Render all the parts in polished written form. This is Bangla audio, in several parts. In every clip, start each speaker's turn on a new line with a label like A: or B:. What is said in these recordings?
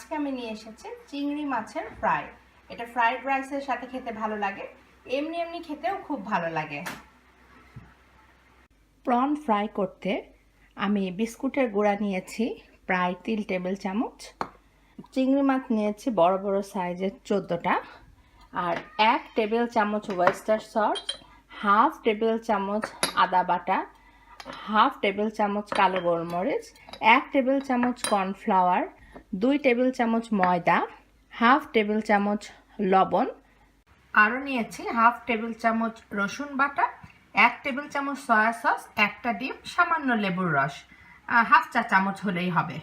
A: আজকে আমি নিয়ে এসেছি চিংড়ি মাছের ফ্রাই। এটা ফ্রাইড রাইসের সাথে খেতে ভালো লাগে, এমনি এমনি খেতেও খুব ভালো লাগে। প্রন ফ্রাই করতে আমি বিস্কুটের গুঁড়া নিয়েছি প্রায় 3 টেবিল চামচ, চিংড়ি মাছ নিয়েছি বড় বড় সাইজের 14টা, আর 1 টেবিল চামচ ওয়েস্টার সস, হাফ টেবিল চামচ আদা বাটা, হাফ টেবিল চামচ কালো গোলমরিচ, 1 টেবিল চামচ কর্নফ্লাওয়ার, 2 টেবিল চামচ ময়দা, হাফ টেবিল চামচ লবণ, আরও নিয়েছি হাফ টেবিল চামচ রসুন বাটা, 1 টেবিল চামচ সয়া সস, একটা ডিম, সামান্য লেবুর রস, হাফ চা চামচ হলেই হবে।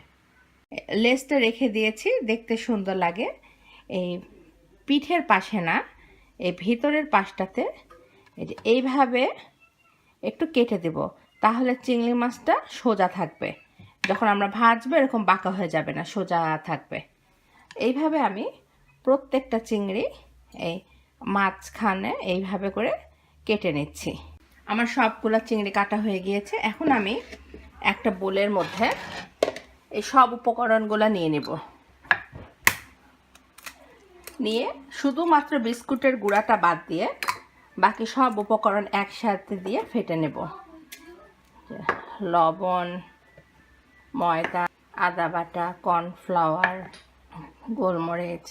A: লেসটা রেখে দিয়েছি, দেখতে সুন্দর লাগে। এই পিঠের পাশে না, এই ভিতরের পাশটাতে এই যে এইভাবে একটু কেটে দেব, তাহলে চিংড়ি মাছটা সোজা থাকবে। যখন আমরা ভাজবো এরকম বাঁকা হয়ে যাবে না, সোজা থাকবে। এইভাবে আমি প্রত্যেকটা চিংড়ি এই মাঝখানে এইভাবে করে কেটে নিচ্ছি। আমার সবগুলো চিংড়ি কাটা হয়ে গিয়েছে। এখন আমি একটা বোলের মধ্যে এই সব উপকরণগুলো নিয়ে নেব। নিয়ে শুধুমাত্র বিস্কুটের গুঁড়াটা বাদ দিয়ে বাকি সব উপকরণ একসাথে দিয়ে ফেটে নেব। লবণ, ময়দা, আদা বাটা, কর্নফ্লাওয়ার, গোলমরিচ,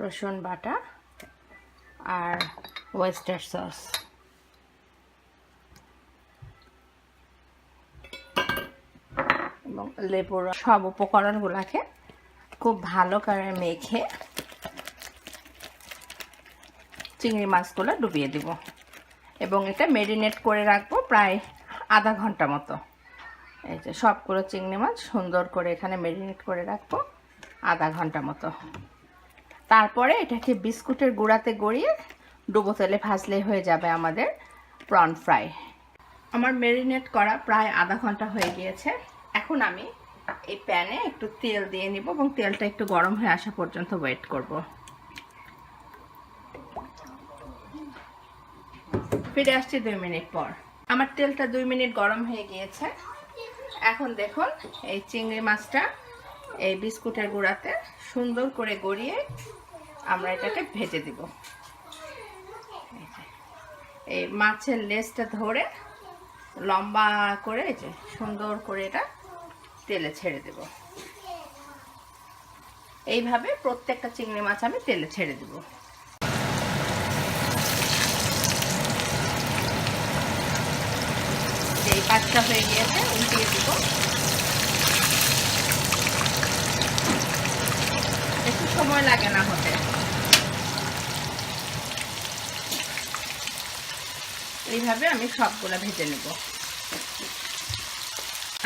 A: রসুন বাটা আর ওয়েস্টার সস। এবং লেবুর সব উপকরণগুলোকে খুব ভালো করে মেখে চিংড়ি মাছগুলো ডুবিয়ে দেব এবং এটা ম্যারিনেট করে রাখবো প্রায় আধা ঘন্টা মতো। এই যে সবগুলো চিংড়ি মাছ সুন্দর করে এখানে ম্যারিনেট করে রাখবো আধা ঘন্টা মতো। তারপরে এটাকে বিস্কুটের গুঁড়াতে গড়িয়ে ডুবো তেলে ভাজলেই হয়ে যাবে আমাদের প্রন ফ্রাই। আমার ম্যারিনেট করা প্রায় আধা ঘন্টা হয়ে গিয়েছে। এখন আমি এই প্যানে একটু তেল দিয়ে নিব এবং তেলটা একটু গরম হয়ে আসা পর্যন্ত ওয়েট করব। ফিরে আসছি 2 মিনিট পর। আমার তেলটা 2 মিনিট গরম হয়ে গিয়েছে। এখন দেখুন এই চিংড়ি মাছটা এই বিস্কুটের গুঁড়াতে সুন্দর করে গড়িয়ে আমরা এটাকে ভেজে দিব। এই মাছের লেজটা ধরে লম্বা করে যে সুন্দর করে এটা তেলে ছেড়ে দেব। এইভাবে প্রত্যেকটা চিংড়ি মাছ আমি তেলে ছেড়ে দেব। এই পাঁচটা হয়ে গিয়েছে, উল্টিয়ে দিব। একটু সময় লাগে না হতে। এইভাবে আমি সবগুলো ভেজে নেব।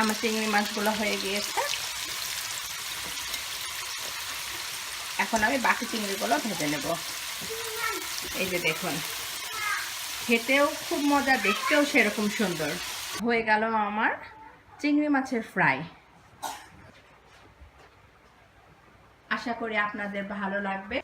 A: আমার চিংড়ি মাছগুলো হয়ে গিয়েছে। এখন আমি বাকি চিংড়িগুলো ভেজে নেব। এই যে দেখুন, খেতেও খুব মজা, দেখতেও সেরকম সুন্দর হয়ে গেল আমার চিংড়ি মাছের ফ্রাই। আশা করি আপনাদের ভালো লাগবে।